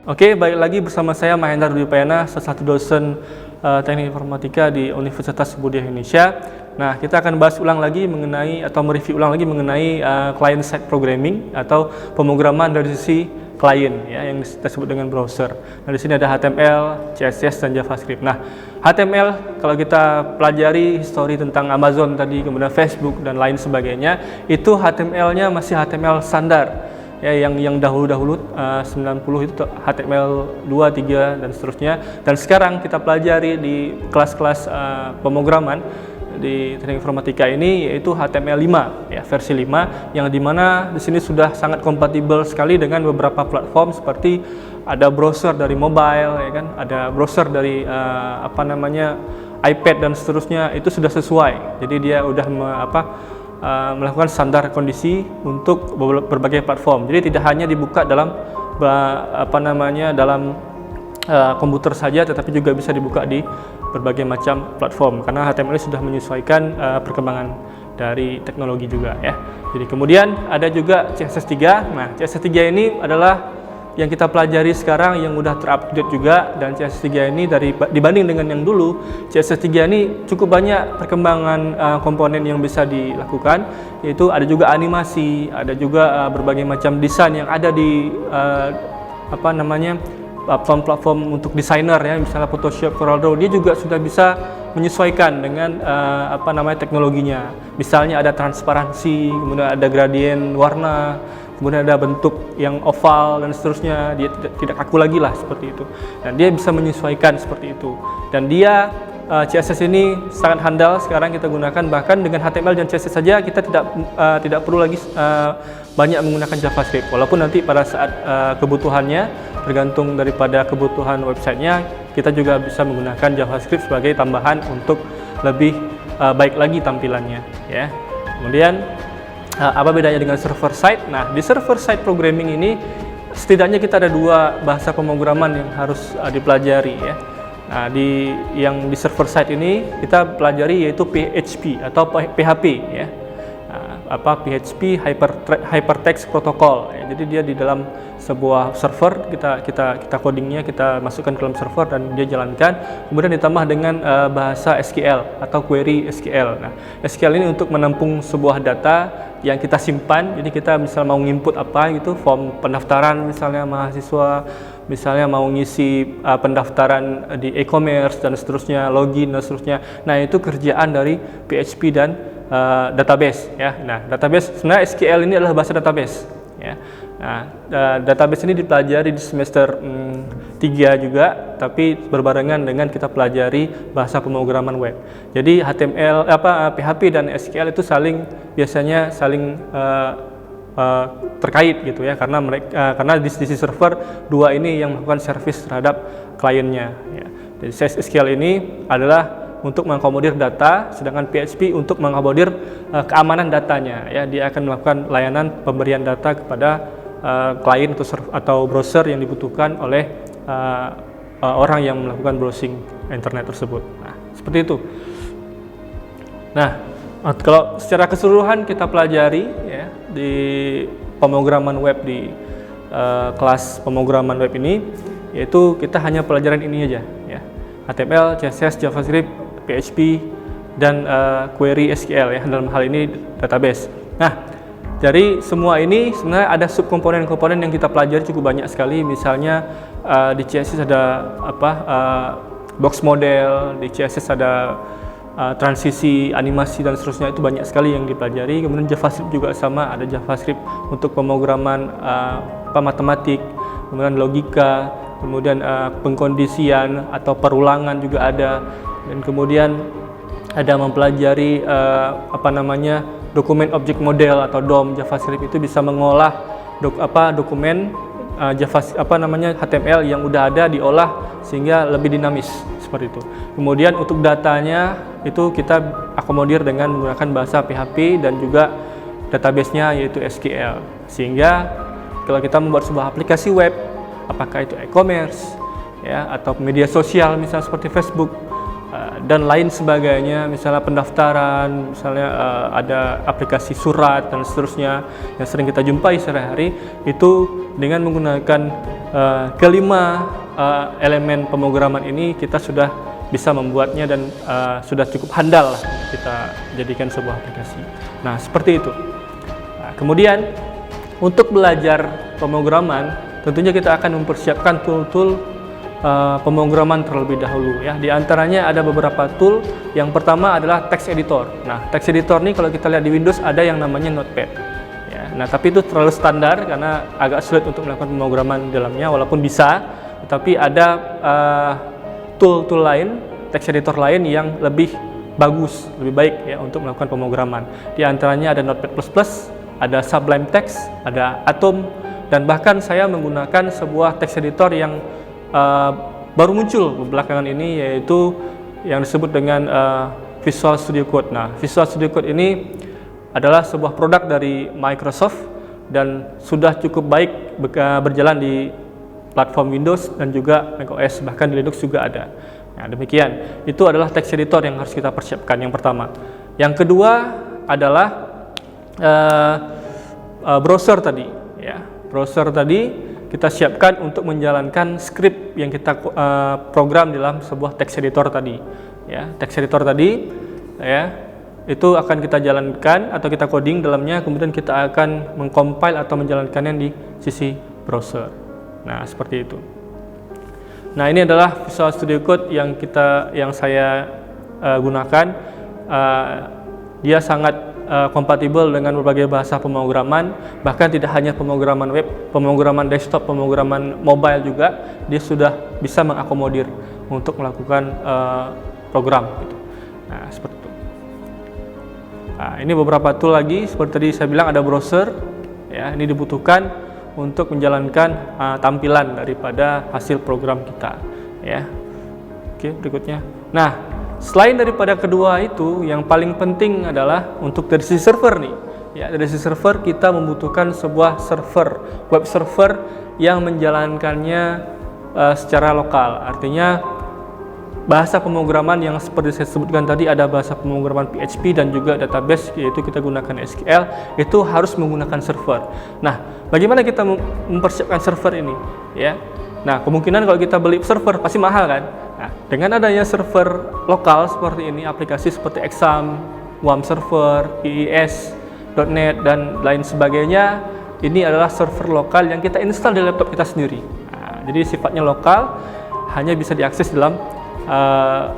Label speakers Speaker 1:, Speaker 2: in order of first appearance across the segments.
Speaker 1: Oke, balik lagi bersama saya Mahendra Dwipayana, salah satu dosen Teknik Informatika di Universitas Budaya Indonesia. Nah, kita akan bahas ulang lagi mengenai atau mereview ulang lagi mengenai client-side programming atau pemrograman dari sisi klien ya, yang kita sebut dengan browser. Nah, di sini ada HTML, CSS dan JavaScript. Nah, HTML kalau kita pelajari histori tentang Amazon tadi, kemudian Facebook dan lain sebagainya, itu HTML-nya masih HTML standar. Ya, yang dahulu-dahulu 90 itu HTML 2, 3 dan seterusnya. Dan sekarang kita pelajari di kelas-kelas pemrograman di Teknik Informatika ini yaitu HTML 5 ya, versi 5 yang dimana di sini sudah sangat kompatibel sekali dengan beberapa platform seperti ada browser dari mobile ya kan, ada browser dari iPad dan seterusnya, itu sudah sesuai. Jadi dia udah melakukan standar kondisi untuk berbagai platform. Jadi tidak hanya dibuka dalam dalam komputer saja, tetapi juga bisa dibuka di berbagai macam platform karena HTML sudah menyesuaikan perkembangan dari teknologi juga ya. Jadi kemudian ada juga CSS3. Nah, CSS3 ini adalah yang kita pelajari sekarang yang udah terupdate juga, dan CSS3 ini dibanding dengan yang dulu, CSS3 ini cukup banyak perkembangan komponen yang bisa dilakukan, yaitu ada juga animasi, ada juga berbagai macam desain yang ada di platform-platform untuk desainer ya, misalnya Photoshop, CorelDRAW, dia juga sudah bisa menyesuaikan dengan teknologinya. Misalnya ada transparansi, kemudian ada gradien warna, kemudian ada bentuk yang oval dan seterusnya, dia tidak kaku lagi lah seperti itu. Dan dia bisa menyesuaikan seperti itu. Dan dia CSS ini sangat handal sekarang kita gunakan, bahkan dengan HTML dan CSS saja kita tidak perlu lagi banyak menggunakan JavaScript. Walaupun nanti pada saat kebutuhannya tergantung daripada kebutuhan websitenya, kita juga bisa menggunakan JavaScript sebagai tambahan untuk lebih baik lagi tampilannya ya. Kemudian apa bedanya dengan server side? Nah, di server side programming ini setidaknya kita ada dua bahasa pemrograman yang harus dipelajari ya. Nah, di server side ini kita pelajari yaitu PHP atau PHP ya. PHP Hypertext Protocol ya. Jadi dia di dalam sebuah server, kita codingnya, kita masukkan ke dalam server dan dia jalankan, kemudian ditambah dengan bahasa SQL atau query SQL. Nah, SQL ini untuk menampung sebuah data yang kita simpan. Jadi kita misalnya mau nginput apa gitu, form pendaftaran misalnya mahasiswa, misalnya mau ngisi pendaftaran di e-commerce dan seterusnya, login dan seterusnya. Nah, itu kerjaan dari PHP dan database ya. Nah, database sebenarnya SQL ini adalah bahasa database ya. Nah, database ini dipelajari di semester 3 juga, tapi berbarengan dengan kita pelajari bahasa pemrograman web. Jadi PHP dan SQL itu biasanya saling terkait gitu ya, karena di sisi server dua ini yang melakukan service terhadap kliennya ya. Jadi SQL ini adalah untuk mengakomodir data, sedangkan PHP untuk mengakomodir keamanan datanya ya. Dia akan melakukan layanan pemberian data kepada klien atau browser yang dibutuhkan oleh orang yang melakukan browsing internet tersebut. Nah, seperti itu. Nah, kalau secara keseluruhan kita pelajari ya di pemrograman web di kelas pemrograman web ini, yaitu kita hanya pelajaran ini aja ya. HTML, CSS, JavaScript, PHP dan query SQL ya, dalam hal ini database. Nah, dari semua ini sebenarnya ada subkomponen-komponen yang kita pelajari cukup banyak sekali. Misalnya di CSS ada box model, di CSS ada transisi, animasi dan seterusnya, itu banyak sekali yang dipelajari. Kemudian JavaScript juga sama, ada JavaScript untuk pemrograman matematik, kemudian logika, kemudian pengkondisian atau perulangan juga ada. Dan kemudian ada mempelajari dokumen object model atau DOM. JavaScript itu bisa mengolah dokumen HTML yang udah ada, diolah sehingga lebih dinamis seperti itu. Kemudian untuk datanya itu kita akomodir dengan menggunakan bahasa PHP dan juga database-nya yaitu SQL. Sehingga kalau kita membuat sebuah aplikasi web, apakah itu e-commerce ya atau media sosial misalnya seperti Facebook, dan lain sebagainya, misalnya pendaftaran, misalnya ada aplikasi surat dan seterusnya yang sering kita jumpai sehari-hari, itu dengan menggunakan kelima elemen pemrograman ini kita sudah bisa membuatnya dan sudah cukup handal lah kita jadikan sebuah aplikasi. Nah, seperti itu. Nah, kemudian untuk belajar pemrograman tentunya kita akan mempersiapkan tool-tool pemrograman terlebih dahulu ya. Di antaranya ada beberapa tool. Yang pertama adalah text editor. Nah, text editor ini kalau kita lihat di Windows ada yang namanya Notepad. Ya, nah, tapi itu terlalu standar karena agak sulit untuk melakukan pemrograman di dalamnya, walaupun bisa, tetapi ada tool-tool lain, text editor lain yang lebih bagus, lebih baik ya untuk melakukan pemrograman. Di antaranya ada Notepad++, ada Sublime Text, ada Atom, dan bahkan saya menggunakan sebuah text editor yang baru muncul belakangan ini, yaitu yang disebut dengan Visual Studio Code. Nah, Visual Studio Code ini adalah sebuah produk dari Microsoft dan sudah cukup baik berjalan di platform Windows dan juga macOS, bahkan di Linux juga ada. Nah, demikian. Itu adalah text editor yang harus kita persiapkan, yang pertama. Yang kedua adalah browser tadi. Ya, browser tadi kita siapkan untuk menjalankan script yang kita program dalam sebuah text editor tadi. Ya, text editor tadi, ya, itu akan kita jalankan atau kita coding dalamnya, kemudian kita akan mengcompile atau menjalankannya di sisi browser. Nah, seperti itu. Nah, ini adalah Visual Studio Code yang saya gunakan. Dia sangat kompatibel dengan berbagai bahasa pemrograman, bahkan tidak hanya pemrograman web, pemrograman desktop, pemrograman mobile juga, dia sudah bisa mengakomodir untuk melakukan program gitu. Nah, seperti itu. Nah, ini beberapa tool lagi, seperti tadi saya bilang ada browser, ya, ini dibutuhkan untuk menjalankan tampilan daripada hasil program kita, ya. Oke, berikutnya. Nah, selain daripada kedua itu, yang paling penting adalah untuk dari sisi server nih. Ya, dari sisi server kita membutuhkan sebuah server, web server yang menjalankannya secara lokal. Artinya bahasa pemrograman yang seperti saya sebutkan tadi, ada bahasa pemrograman PHP dan juga database, yaitu kita gunakan SQL, itu harus menggunakan server. Nah, bagaimana kita mempersiapkan server ini? Ya, nah, kemungkinan kalau kita beli server pasti mahal kan? Nah, dengan adanya server lokal seperti ini, aplikasi seperti Exam, WAM Server, IIS, .NET, dan lain sebagainya, ini adalah server lokal yang kita install di laptop kita sendiri. Nah, jadi sifatnya lokal, hanya bisa diakses dalam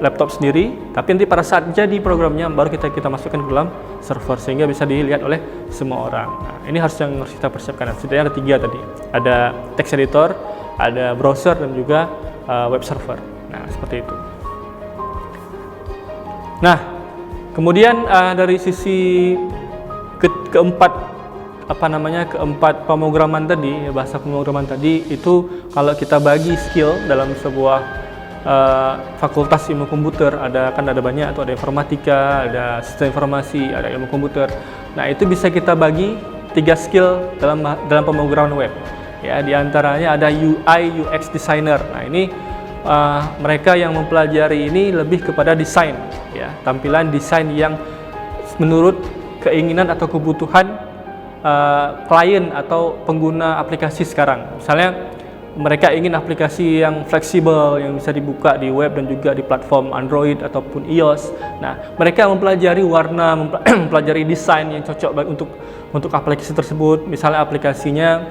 Speaker 1: laptop sendiri, tapi nanti pada saat jadi programnya baru kita masukkan ke dalam server sehingga bisa dilihat oleh semua orang. Nah, ini harus kita persiapkan. Setidaknya ada 3 tadi, ada text editor, ada browser, dan juga web server. Nah, seperti itu. Nah, kemudian dari sisi keempat pemrograman tadi, bahasa pemrograman tadi, itu kalau kita bagi skill dalam sebuah fakultas ilmu komputer, ada banyak, atau ada informatika, ada sistem informasi, ada ilmu komputer. Nah, itu bisa kita bagi 3 skill dalam pemrograman web. Ya, di antaranya ada UI UX designer. Nah, ini mereka yang mempelajari ini lebih kepada desain, ya, tampilan desain yang menurut keinginan atau kebutuhan klien atau pengguna aplikasi sekarang. Misalnya mereka ingin aplikasi yang fleksibel, yang bisa dibuka di web dan juga di platform Android ataupun iOS. Nah, mereka mempelajari warna, mempelajari desain yang cocok untuk aplikasi tersebut. Misalnya aplikasinya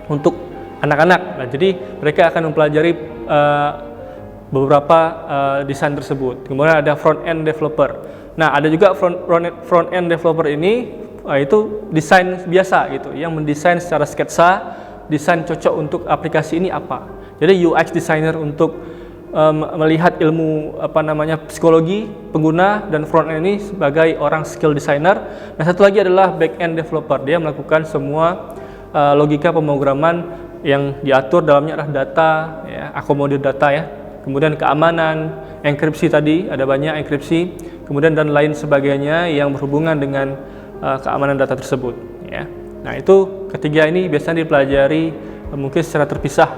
Speaker 1: untuk anak-anak. Nah, jadi mereka akan mempelajari beberapa desain tersebut. Kemudian ada front-end developer. Nah, ada juga front-end developer ini itu desain biasa gitu, yang mendesain secara sketsa, desain cocok untuk aplikasi ini apa. Jadi UX designer untuk melihat ilmu psikologi pengguna, dan front end ini sebagai orang skill designer. Nah, satu lagi adalah back end developer. Dia melakukan semua logika pemrograman yang diatur dalamnya adalah data, ya, akomodir data, ya. Kemudian keamanan, enkripsi tadi, ada banyak enkripsi, kemudian dan lain sebagainya yang berhubungan dengan keamanan data tersebut, ya. Nah, itu ketiga ini biasanya dipelajari mungkin secara terpisah,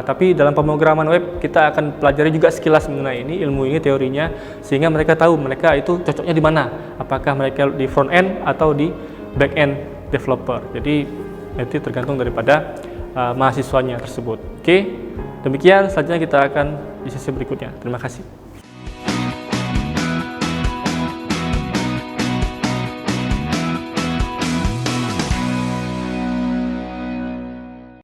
Speaker 1: tapi dalam pemrograman web kita akan pelajari juga sekilas mengenai ini, ilmu ini, teorinya, sehingga mereka tahu mereka itu cocoknya di mana, apakah mereka di front end atau di back end developer. Jadi nanti tergantung daripada mahasiswanya tersebut. Oke, demikian selanjutnya kita akan di sesi berikutnya. Terima kasih.